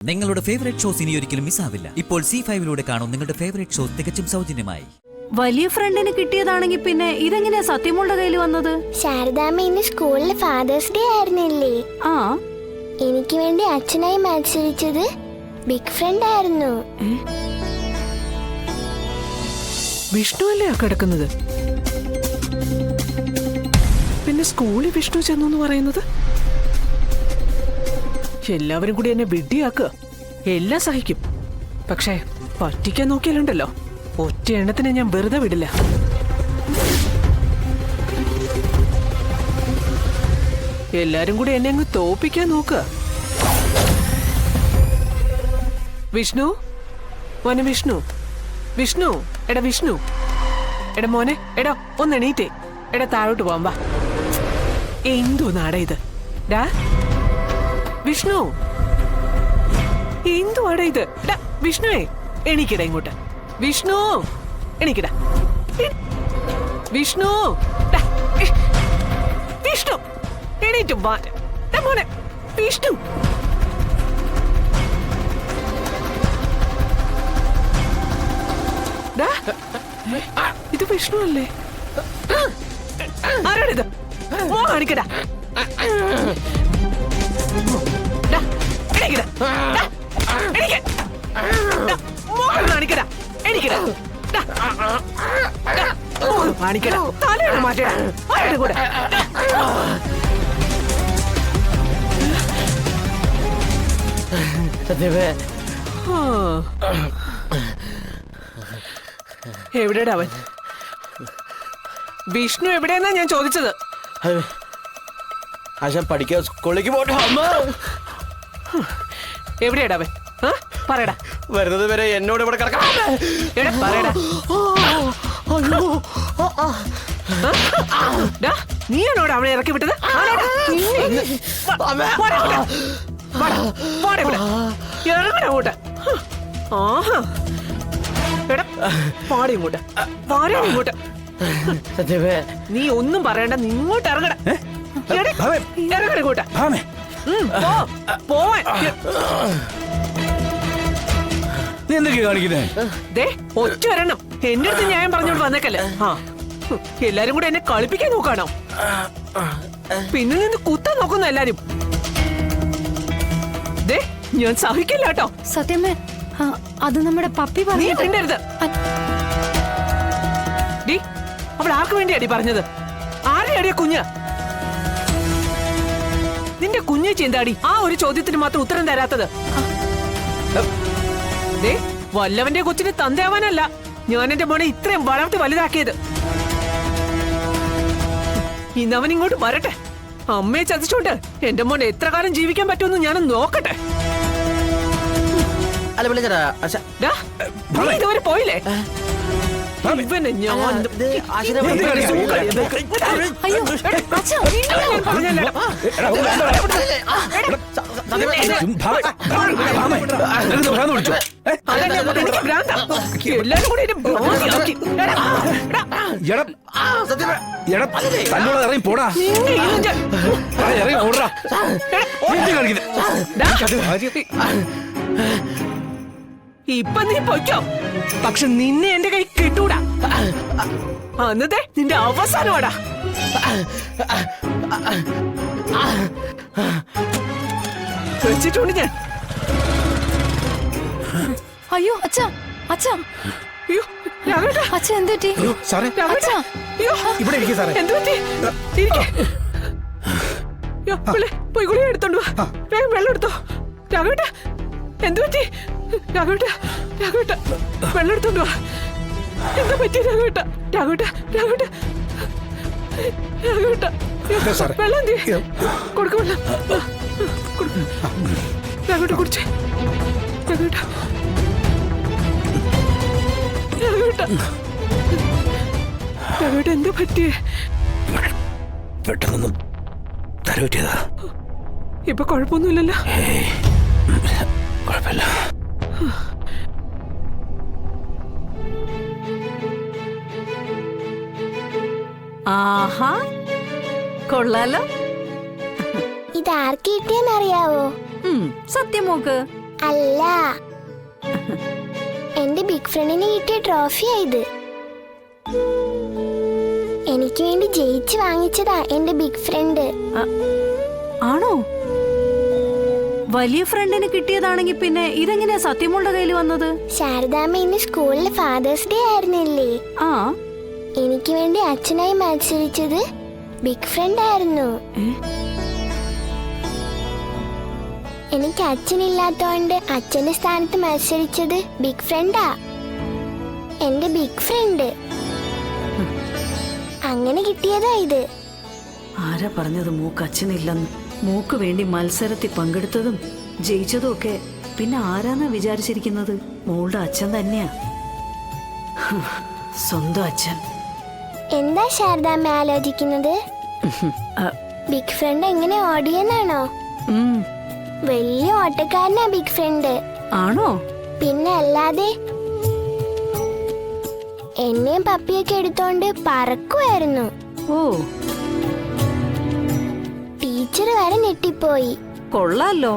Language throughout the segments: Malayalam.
നിങ്ങളുടെ ഫേവറേറ്റ് ഷോസ് ഇനി ഒരിക്കലും മിസ്സാവില്ല. ഇപ്പോൾ C5 കാണും നിങ്ങളുടെ ഫേവറേറ്റ് ഷോസ് തികച്ചും സൗജന്യമായി. വലിയ ഫ്രണ്ടിന് കിട്ടിയതാണെങ്കിൽ പിന്നെ ഇതെങ്ങനെയാ സത്യമോളുടെ കയ്യിൽ വന്നത്? ശാരദാമ്മ ഇന്ന് സ്കൂളിൽ ഫാദേഴ്സ് ഡേ ആയിരുന്നില്ലേ? ആ, എനിക്ക് വേണ്ടി അച്ഛനായി മത്സരിച്ചത് ബിഗ് ഫ്രണ്ട് ആയിരുന്നു. വിഷ്ണു അല്ലേ ആ കിടക്കുന്നത്? പിന്നെ സ്കൂളിൽ വിഷ്ണു ചെന്നു എന്ന് പറയുന്നത്? എല്ലാവരും കൂടി എന്നെ വിഡ്ഢിയാക്കുക. എല്ലാം സഹിക്കും, പക്ഷേ പറ്റിക്കാൻ നോക്കിയാലുണ്ടല്ലോ, ഒറ്റ എണ്ണത്തിന് ഞാൻ വെറുതെ വിടില്ല. എല്ലാരും കൂടി എന്നെ അങ്ങ് തോപ്പിക്കാൻ നോക്കുക. വിഷ്ണു, മോനെ വിഷ്ണു, വിഷ്ണു, എടാ വിഷ്ണു, എടാ മോനെ, എടാ ഒന്ന് എണീറ്റേ, എടാ താഴോട്ട് പോവാൻ വാ. എന്തോ നാടാ ഇത്? ഡാ വിഷ്ണു, എന്തുവാടാ ഇത്? ഡാ വിഷ്ണുവേ, എണീക്കടാ ഇങ്ങോട്ട്. വിഷ്ണു, എണീക്കടാ. വിഷ്ണു, ഡാ, വിഷ്ണു, എണീറ്റ് വാ. ഡാ മോനെ വിഷ്ണു. ഡാ, ഇത് വിഷ്ണു അല്ലേ? ആരാണിത്? മോ കാണിക്കടാ. എവിടെയാ അവൻ? വിഷ്ണു എവിടെയെന്നാ ഞാൻ ചോദിച്ചത്. പഠിക്കാൻ സ്കൂളിലേക്ക് പോട്ടെ. എവിടെയാടാ അവൻ? പറയടാ. വരുന്നത് വരെ എന്നോട് ഇവിടെ കിടക്കണം. പറയടാ. നീയാണോട് അവനെ ഇറക്കി വിട്ടത്? ഇറങ്ങോട്ട്. ആഹാ, എടാ പാടി ഇങ്ങോട്ട്, പാടി ഇങ്ങോട്ട്. നീ ഒന്നും പറയണ്ട, ഇങ്ങോട്ട് ഇറങ്ങട. ഇറങ്ങട ഇങ്ങോട്ട്. പോവാൻ. നീ എന്തൊക്കെയാ കാണിക്കുന്നേ? ഒറ്റ വരണം. എന്റെ അടുത്ത് ന്യായം പറഞ്ഞോണ്ട് വന്നേക്കല്ലേ. എല്ലാരും കൂടെ എന്നെ കളിപ്പിക്കാൻ നോക്കാണോ? പിന്നെ നിന്ന് കുത്താൻ നോക്കുന്ന എല്ലാരും. ഞാൻ സഹിക്കില്ല കേട്ടോ. സത്യമേ, അത് നമ്മുടെ പപ്പി പറഞ്ഞിട്ടുണ്ടരുത്. അവൾ ആർക്ക് വേണ്ടിയാടി പറഞ്ഞത്? ആരെയാടിയ കുഞ്ഞ്? നിന്റെ കുഞ്ഞേച്ചി എന്താടി ആ ഒരു ചോദ്യത്തിന് മാത്രം ഉത്തരം തരാത്തത്? വല്ലവന്റെ കൊച്ചിന് തന്തയാവാനല്ല ഞാൻ എന്റെ മോനെ ഇത്രയും വളർത്തി വലുതാക്കിയത്. ഇന്നവൻ ഇങ്ങോട്ട് വരട്ടെ. അമ്മയെ ചതിച്ചോണ്ട് എന്റെ മോനെ എത്ര കാലം ജീവിക്കാൻ പറ്റുമെന്ന് ഞാനൊന്ന് നോക്കട്ടെ. ഇതുവരെ പോയില്ലേ? ഇവനെ ഞാൻ ഇറങ്ങി പോടാ. ഇപ്പൊ നീ പൊയ്ക്കോ, പക്ഷെ നിന്നെ എന്റെ കൈ കിട്ടൂടാ. അന്നത്തെ നിന്റെ അവസാനമാടാ. വെച്ചിട്ടുണ്ട് ഞാൻ. അയ്യോ അച്ഛാ, അച്ഛാ, അയ്യോ അച്ഛാ, എന്ത് പറ്റി? പോയി കുളി എടുത്തോണ്ട് വാ. വേഗം വെള്ളം എടുത്തോ. രാഘവേട്ട, എന്തു പറ്റി? രാഘവേട്ട, രാഘവേട്ട, വെള്ളം എടുത്തോണ്ട് വാ. എന്താ പറ്റി രാഘവേട്ട? രാഘവേട്ട, രാഘവേട്ട, രാഘവേട്ട, വെള്ളം കൊടുക്ക. വെള്ളം രാഘവേട്ട കുടിച്ചേ. രാഘവേട്ട, രാഘവേട്ട, രാഘവേട്ട, എന്താ പറ്റിയേ? പെട്ടെന്നൊന്നും തരവറ്റിയതാ. ഇപ്പൊ കുഴപ്പമൊന്നുമില്ലല്ലോ? കുഴപ്പമില്ല. ആഹാ, കൊള്ളാലോ. ഇതാർക്ക് കിട്ടിയെന്നറിയാവോ? സത്യമോക്ക് അല്ല, എന്റെ ബിഗ് ഫ്രണ്ടിന് കിട്ടിയ ട്രോഫിയാ ഇത്. എനിക്ക് വേണ്ടി ജയിച്ച് വാങ്ങിച്ചതാ എന്റെ ബിഗ് ഫ്രണ്ട്. ആണോ? വലിയ ഫ്രണ്ടിന് കിട്ടിയതാണെങ്കിൽ പിന്നെ ഇതെങ്ങനെയാ സത്യമോളുടെ കയ്യിൽ വന്നത്? ശാരദാമ്മ ഇന്ന് സ്കൂളിൽ ഫാദേഴ്സ് ഡേ ആയിരുന്നില്ലേ? ആ, എനിക്ക് വേണ്ടി അച്ഛനായി മത്സരിച്ചത് ബിഗ് ഫ്രണ്ട് ആയിരുന്നു. എനിക്ക് അച്ഛനില്ലാത്തോണ്ട് അച്ഛന്റെ സ്ഥാനത്ത് മത്സരിച്ചത് ബിഗ് ഫ്രണ്ടാ, എന്റെ ബിഗ് ഫ്രണ്ട്. അങ്ങനെ കിട്ടിയതാ ഇത്. ആരാ പറഞ്ഞത് മൂക്ക് അച്ഛനില്ലെന്ന്? മൂക്ക് വേണ്ടി മത്സരത്തിൽ പങ്കെടുത്തതും ജയിച്ചതും ഒക്കെ പിന്നെ ആരാന്നാ വിചാരിച്ചിരിക്കുന്നത്? മോളുടെ അച്ഛൻ തന്നെയാ, സ്വന്തം അച്ഛൻ. എന്താ ശാരദാമ്മ ആലോചിക്കുന്നത്? ബിഗ് ഫ്രണ്ട് എങ്ങനെ ഓടിയെന്നാണോ? വലിയ ഓട്ടക്കാരനാ ബിഗ് ഫ്രണ്ട്. ആണോ? പിന്നെ അല്ലാതെ എന്നെയും പപ്പിയൊക്കെ എടുത്തോണ്ട് പറക്കുമായിരുന്നു. ഓ, ടീച്ചർ വരെ ഞെട്ടിപ്പോയി. കൊള്ളാലോ.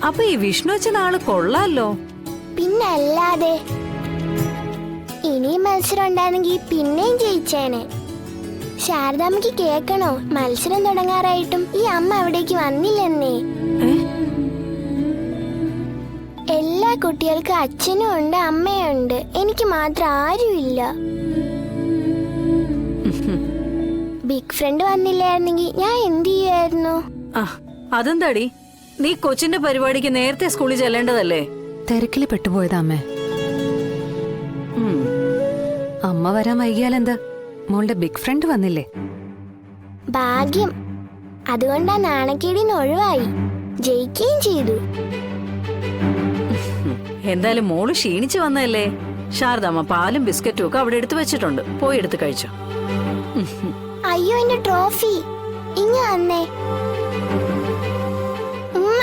അപ്പൊ ഈ വിഷ്ണു അച്ഛൻ ആള് കൊള്ളാലോ. പിന്നെ അല്ലാതെ ഇനിയും മത്സരം ഉണ്ടായിരുന്നെങ്കിൽ പിന്നെയും ജയിച്ചേനെ. ശാരദാമ്മക്ക് കേക്കണോ, മത്സരം തുടങ്ങാറായിട്ടും ഈ അമ്മ അവിടേക്ക് വന്നില്ലെന്നേ. എല്ലാ കുട്ടികൾക്കും അച്ഛനും ഉണ്ട് അമ്മയുണ്ട്, എനിക്ക് മാത്രം ആരുമില്ല. ബിഗ് ഫ്രണ്ട് വന്നില്ലായിരുന്നെങ്കിൽ ഞാൻ എന്ത് ചെയ്യുമായിരുന്നു? അതെന്താടി, നീ കൊച്ചിന്റെ പരിപാടിക്ക് നേരത്തെ സ്കൂളിൽ ചെല്ലേണ്ടതല്ലേ? തിരക്കില് പെട്ടുപോയതാ അമ്മേ. അമ്മ വരാൻ വൈകിയാലെന്താ, മോളുടെ ബിഗ് ഫ്രണ്ട് വന്നില്ലേ? ഭാഗ്യം, അതുകൊണ്ടാ നാണക്കേടിന്ന് ഒഴിവായി, ജയിക്കുകയും ചെയ്തു. എന്തായാലും മോള് ക്ഷീണിച്ചു വന്നതല്ലേ. ശാരദാമ്മ പാലും ബിസ്ക്കറ്റും ഒക്കെ അവിടെ എടുത്തു വെച്ചിട്ടുണ്ട്, പോയി എടുത്ത് കഴിച്ചോ. അയ്യോ, എന്റെ ട്രോഫി ഇങ്ങ വന്നേ. ഉമ്മ.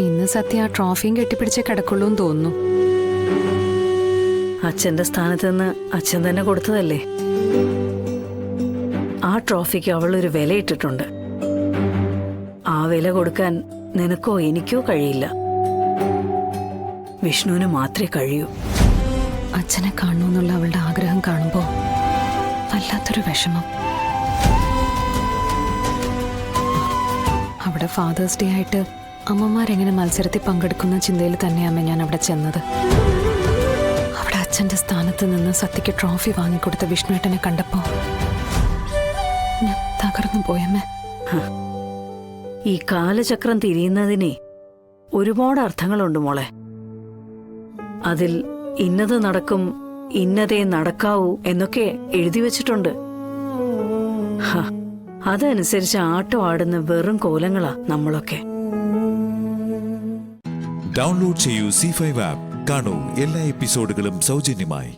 ഇന്ന് സത്യ ആ ട്രോഫിയും കെട്ടിപ്പിടിച്ചേ കിടക്കുള്ളൂന്ന് തോന്നുന്നു. അച്ഛന്റെ സ്ഥാനത്ത് നിന്ന് അച്ഛൻ തന്നെ കൊടുത്തതല്ലേ. ആ ട്രോഫിക്ക് അവളൊരു വിലയിട്ടിട്ടുണ്ട്. ആ വില കൊടുക്കാൻ നിനക്കോ എനിക്കോ കഴിയില്ല, വിഷ്ണുവിന് മാത്രമേ കഴിയൂ. അച്ഛനെ കാണണമെന്നുള്ള അവളുടെ ആഗ്രഹം കാണുമ്പോ വല്ലാത്തൊരു വിഷമം. അവിടെ ഫാദേഴ്സ് ഡേ ആയിട്ട് അമ്മമാരെങ്ങനെ മത്സരത്തിൽ പങ്കെടുക്കുന്ന ചിന്തയിൽ തന്നെയാമ്മ ഞാൻ അവിടെ ചെന്നത്. അവിടെ അച്ഛന്റെ സ്ഥാനത്ത് നിന്ന് സത്യക്ക് ട്രോഫി വാങ്ങിക്കൊടുത്ത വിഷ്ണുവേട്ടനെ കണ്ടപ്പോ ഞാൻ തകർന്നു പോയമ്മേ. ഈ കാലചക്രം തിരിയുന്നതിനെ ഒരുപാട് അർത്ഥങ്ങളുണ്ട് മോളെ. അതിൽ ഇന്നത് നടക്കും, ഇന്നതേ നടക്കാവൂ എന്നൊക്കെ എഴുതി വച്ചിട്ടുണ്ട്. അതനുസരിച്ച് ആട്ടം ആടുന്ന വെറും കോലങ്ങളാ നമ്മളൊക്കെ. ഡൗൺലോഡ് ചെയ്യൂ C5 ആപ്പ്. കാണൂ എല്ലാ എപ്പിസോഡുകളും സൗജന്യമായി.